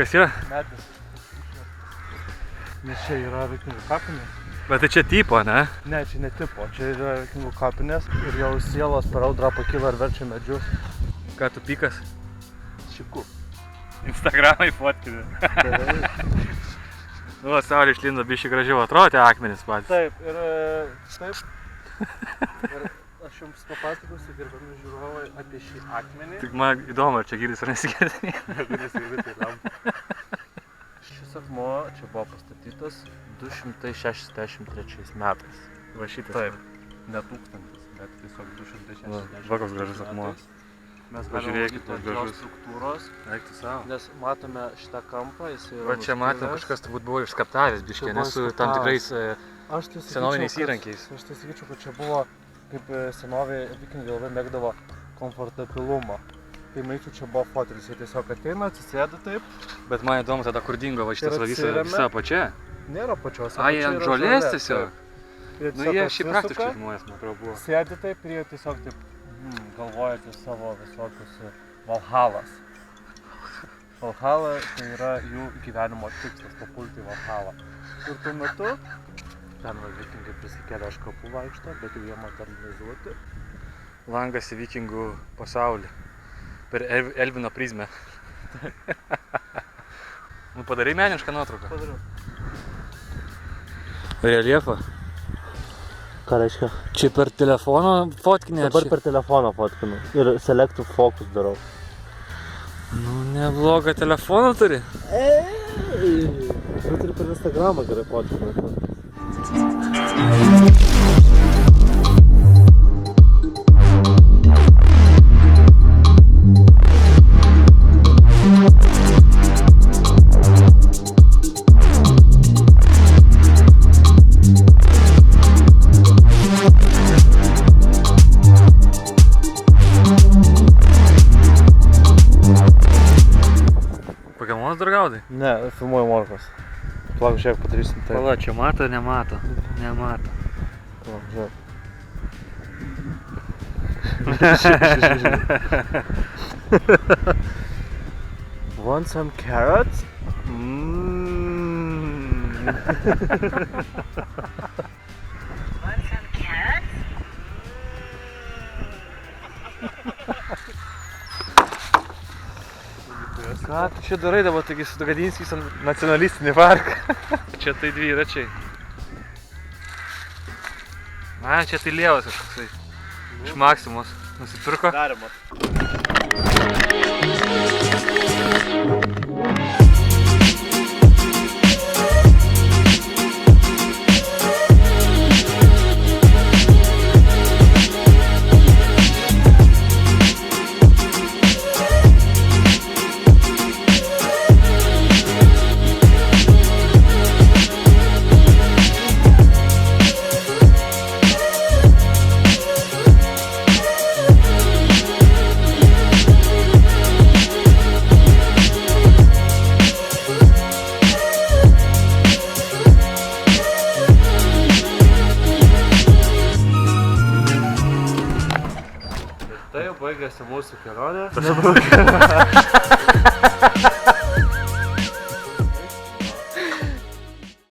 kas yra? Medis. Nes čia yra vikingų kapinės. Bet tai čia tipo, ne? Ne, čia ne tipo, čia yra vikingų kapinės ir jau sielos per audrą pakyla ir verčia medžius. Ką tu pykas? Šiku. Instagramai fotkini. Nu, saulė išlindo biškai gražiau atrodo tie akmenys patys. Taip, ir taip. Ir aš jums papasakosiu, gerbiami žiūrovai, apie šį akmenį. Tik man įdomu, ar čia girdis ar nesigirdė. Nesigirdė, tai lempa. Šis akmuo čia buvo pastatytas 263 metais. Va šitas. Taip, ne 1000, bet tiesiog 263 Va koks gražus akmuo. Mes Pažiūrėkit, galime matyti jo struktūros, Eik tu savo. nes matome šitą kampą, jis yra Va čia matėm, kažkas turbūt buvo išskaptavęs biškį, Čia buvo nes su tam tikrais Aš tai senoviniais sakyčiau, įrankiais. Aš tai sakyčiau, kad čia buvo, kaip senovėje vikingai labai mėgdavo komfortabilumą. Tai manyčiau, čia buvo fotelis, jie tiesiog ateina, atsisėda taip. Bet man įdomu tada, kur dingo va šitas Ir va visa atsiremia. apačia. Nėra pačios. Ai, ant žolės tiesiog. Nu jie šiaip praktiškai praktiškai žmonės, man atrodo, buvo. Sėdi taip ir jie tiesiog taip galvoja apie savo visokius Valhalas. Valhala tai yra jų gyvenimo tikslas, papulti į Valhalą. Ir tuo metu ten vikingai prisikėlė iš kapų vaikšto, bet jau jie modernizuoti. Langas į vikingų pasaulį. Per Elvino prizmę. Nu padarai menišką nuotrauką. Padariau. Reljefą. Ką reiškia? Čia per telefono fotkinį ar Dabar čia? per telefoną fotkinu ir selective focus darau. Nu neblogą telefoną turi. Bet ir per Instagramą gerai fotkinu. Pokemonus dar gaudai? Ne, filmuoju morkos. Plak, žiūrėk, padarysim taip. Pala, čia mato, nemato. Nemato. Plak, žiūrėk. Want some carrots? Want some carrots? Ką tu čia darai dabar, taigi sugadinsi visą nacionalistinį parką? Čia tai dviračiai. Na, čia tai lievas kažkoksai. Iš Maksimos. Nusipirko. Darimas. Tai jau baigėsi mūsų kelionė.